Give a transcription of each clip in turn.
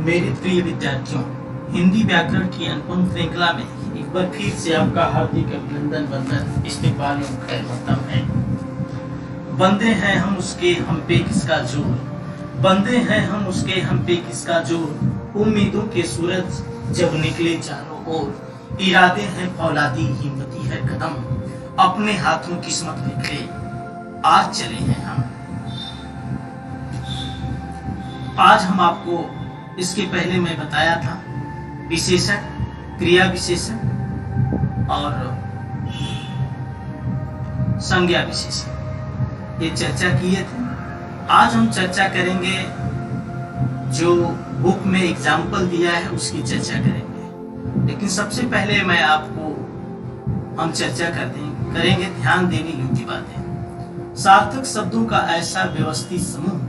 मेरे प्रिय विद्यार्थियों, हिंदी व्याकरण की अनुपम श्रृंखला में एक बार फिर से आपका हार्दिक अभिनंदन, वंदन, इस्तेमाल एवं खैर मकदम है। बंदे हैं हम उसके, हम पे किसका जोर। बंदे हैं हम उसके, हम पे किसका जोर। उम्मीदों के सूरज जब निकले चारों ओर, इरादे हैं फौलादी, हिम्मती है कदम, अपने हाथों किस्मत लिखे आज चले हैं हम। आज हम आपको इसके पहले मैं बताया था विशेषण, क्रिया विशेषण और संज्ञा विशेषण, ये चर्चा किए थे। आज हम चर्चा करेंगे जो बुक में एग्जाम्पल दिया है उसकी चर्चा करेंगे। लेकिन सबसे पहले मैं आपको हम चर्चा करेंगे ध्यान देने योग्य बातें। सार्थक शब्दों का ऐसा व्यवस्थित समूह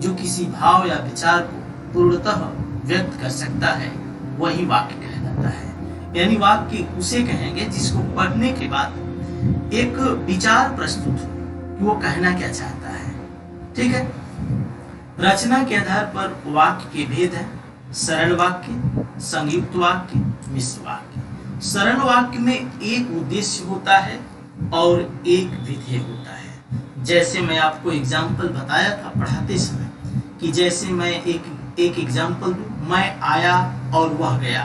जो किसी भाव या विचार को पूर्णतः व्यक्त कर सकता है, वही वाक्य कहलाता है। यानी वाक्य उसे कहेंगे जिसको पढ़ने के बाद एक विचार प्रस्तुत हो कि वो कहना क्या चाहता है। ठीक है। रचना के आधार पर वाक्य के भेद है। सरल वाक्य, संयुक्त वाक्य, मिश्र वाक्य। सरल वाक्य में एक उद्देश्य होता है और एक विधेय होता है। जैसे मैं आपको एग्जाम्पल बताया था पढ़ाते समय कि जैसे मैं एक एग्जाम्पल दूं, मैं आया और वह गया।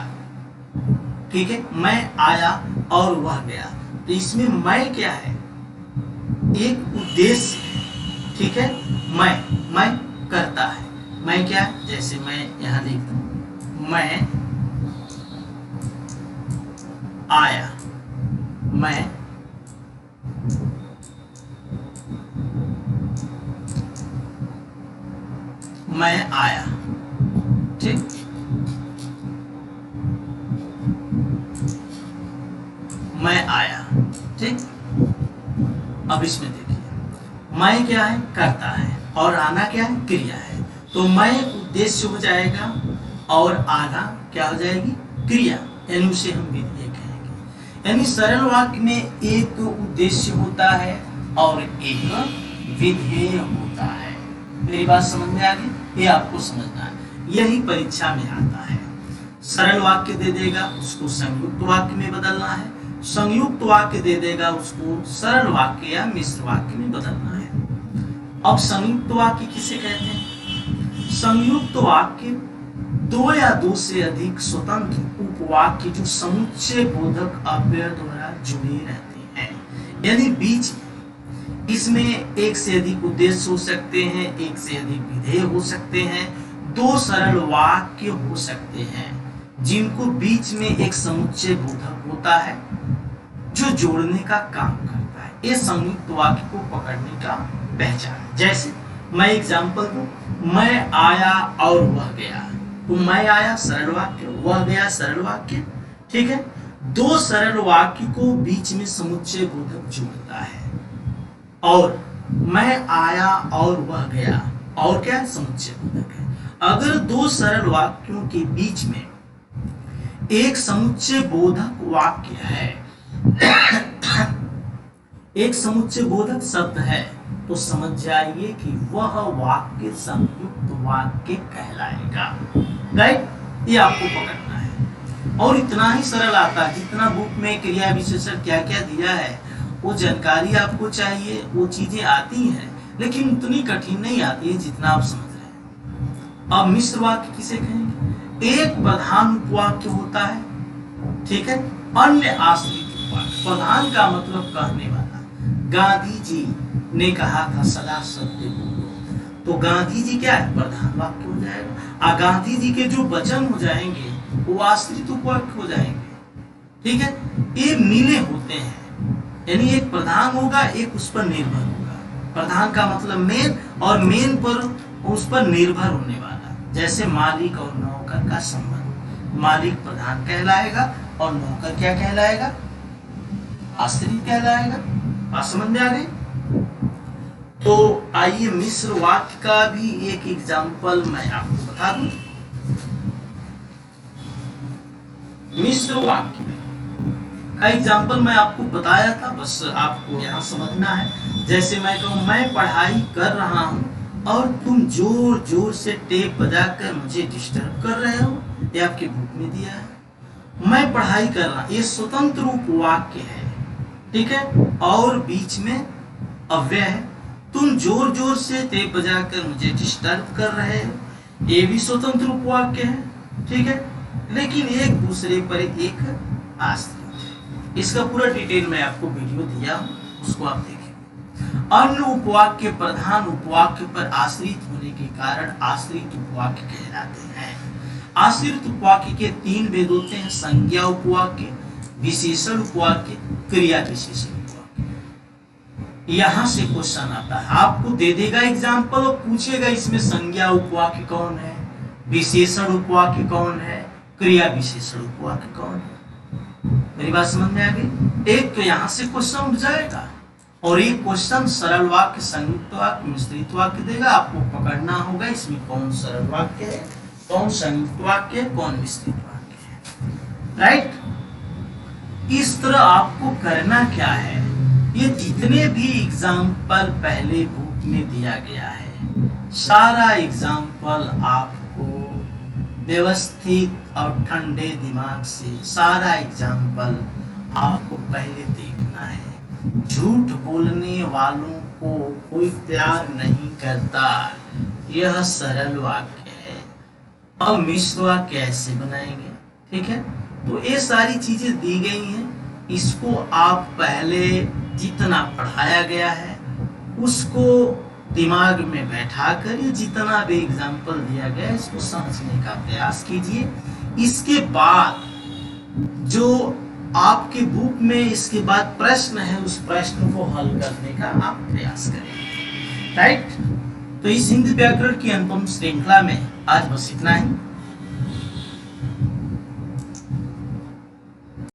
ठीक है, मैं आया और वह गया, तो इसमें मैं क्या है, एक उद्देश्य है। ठीक है, मैं करता है, मैं क्या, जैसे मैं यहां लिखता हूं, मैं आया, मैं आया। ठीक, मैं आया। ठीक, अब इसमें देखिए, मैं क्या है, करता है, और आना क्या है, क्रिया है। तो मैं उद्देश्य हो जाएगा और आना क्या हो जाएगी, क्रिया, यानी उसे हम विधेय कहेंगे। यानी सरल वाक्य में एक उद्देश्य होता है और एक विधेय होता है। मेरी बात समझ में आ गई? ये आपको समझना है, यही परीक्षा में आता है। सरल वाक्य दे देगा, उसको संयुक्त वाक्य में बदलना है। संयुक्त वाक्य दे देगा, उसको सरल वाक्य या मिश्र वाक्य में बदलना है। अब संयुक्त वाक्य किसे कहते हैं? संयुक्त वाक्य दो या दो से अधिक स्वतंत्र उपवाक्य जो समुच्चय बोधक अव्यय द्वारा जुड़े रहते हैं। यानी बीच इसमें एक से अधिक उद्देश्य हो सकते हैं, एक से अधिक विधेय हो सकते हैं, दो सरल वाक्य हो सकते हैं जिनको बीच में एक समुच्चय बोधक होता है जो जोड़ने का काम करता है। ये संयुक्त वाक्य को पकड़ने का पहचान है। जैसे मैं एग्जाम्पल दूं, मैं आया और वह गया, तो मैं आया सरल वाक्य, वह गया सरल वाक्य। ठीक है, दो सरल वाक्य को बीच में समुच्चय बोधक जोड़ता है। और मैं आया और वह गया, और क्या समुच्चय बोधक है। अगर दो सरल वाक्यों के बीच में एक समुच्चय बोधक वाक्य है, एक समुच्चय बोधक शब्द है, तो समझ जाइए कि वह वाक्य संयुक्त वाक्य कहलाएगा। राइट, ये आपको पकड़ना है। और इतना ही सरल आता है, जितना बुक में क्रिया विशेषण क्या क्या दिया है वो जानकारी आपको चाहिए, वो चीजें आती हैं, लेकिन उतनी कठिन नहीं आती है जितना आप समझ रहे हैं। अब मिश्र वाक्य किसे कहेंगे? एक प्रधान उपवाक्य होता है, ठीक है, अन्य आश्रित उपवाक्य। प्रधान का मतलब कहने वाला। गांधी जी ने कहा था सदा सत्य बोलो, तो गांधी जी क्या है, प्रधान वाक्य हो जाएगा। और गांधी जी के जो वचन हो जाएंगे वो आश्रित उपवाक्य हो जाएंगे। ठीक है, ये मिले होते हैं, यानी एक प्रधान होगा, एक उस पर निर्भर होगा। प्रधान का मतलब मेन, और मेन पर उस पर निर्भर होने वाला। जैसे मालिक और नौकर का संबंध, मालिक प्रधान कहलाएगा और नौकर क्या कहलाएगा, आश्रित कहलाएगा। बात समझ में आ गई? तो आइए मिश्र वाक्य का भी एक एग्जाम्पल मैं आपको बता दूं। मिश्र वाक्य का एग्जाम्पल मैं आपको बताया था, बस आपको यहाँ समझना है। जैसे मैं कहूँ मैं पढ़ाई कर रहा हूँ और तुम जोर जोर से टेप बजाकर मुझे डिस्टर्ब कर रहे हो, ये आपके बुक में दिया है। मैं पढ़ाई कर रहा, ये स्वतंत्र रूप वाक्य है, ठीक है, और बीच में अव्यय है। तुम जोर जोर से टेप बजाकर मुझे डिस्टर्ब कर रहे हो, ये भी स्वतंत्र रूप वाक्य है, ठीक है, लेकिन एक दूसरे पर एक आश्रित है। इसका पूरा डिटेल मैं आपको वीडियो दिया हूं, उसको आप देखिए। अन्य उपवाक्य प्रधान उपवाक्य पर आश्रित होने के कारण आश्रित उपवाक्य कहलाते हैं। आश्रित उपवाक्य के 3 भेद होते हैं, संज्ञा उपवाक्य, विशेषण उपवाक्य, क्रिया विशेषण उपवाक्य। यहां से क्वेश्चन आता है, आपको दे देगा एग्जाम्पल और पूछेगा इसमें संज्ञा उपवाक्य कौन है, विशेषण उपवाक्य कौन है, क्रिया विशेषण उपवाक्य कौन है। मेरी बात समझ में आ गई? एक तो यहां से क्वेश्चन उठ जाएगा और एक क्वेश्चन सरल वाक्य, संयुक्त वाक्य, मिश्रित वाक्य देगा। आपको पकड़ना होगा इसमें कौन सरल वाक्य है, कौन संयुक्त वाक्य है, कौन मिश्रित वाक्य है, राइट। इस तरह आपको करना क्या है, ये जितने भी एग्जाम्पल पहले बुक में दिया गया है, सारा एग्जाम्पल आपको व्यवस्थित और ठंडे दिमाग से सारा एग्जाम्पल आपको पहले देखना है। झूठ बोलने वालों को कोई प्यार नहीं करता, यह सरल वाक्य है। अब मिश्र वाक्य कैसे बनाएंगे, ठीक है, तो ये सारी चीजें दी गई हैं। इसको आप पहले जितना पढ़ाया गया है उसको दिमाग में बैठा कर ये जितना भी एग्जाम्पल दिया गया है इसको समझने का प्रयास कीजिए। इसके बाद जो आपके बुक में इसके बाद प्रश्न है उस प्रश्न को हल करने का आप प्रयास करें, राइट। तो इस हिंदी व्याकरण की अनुपम श्रृंखला में आज बस इतना ही।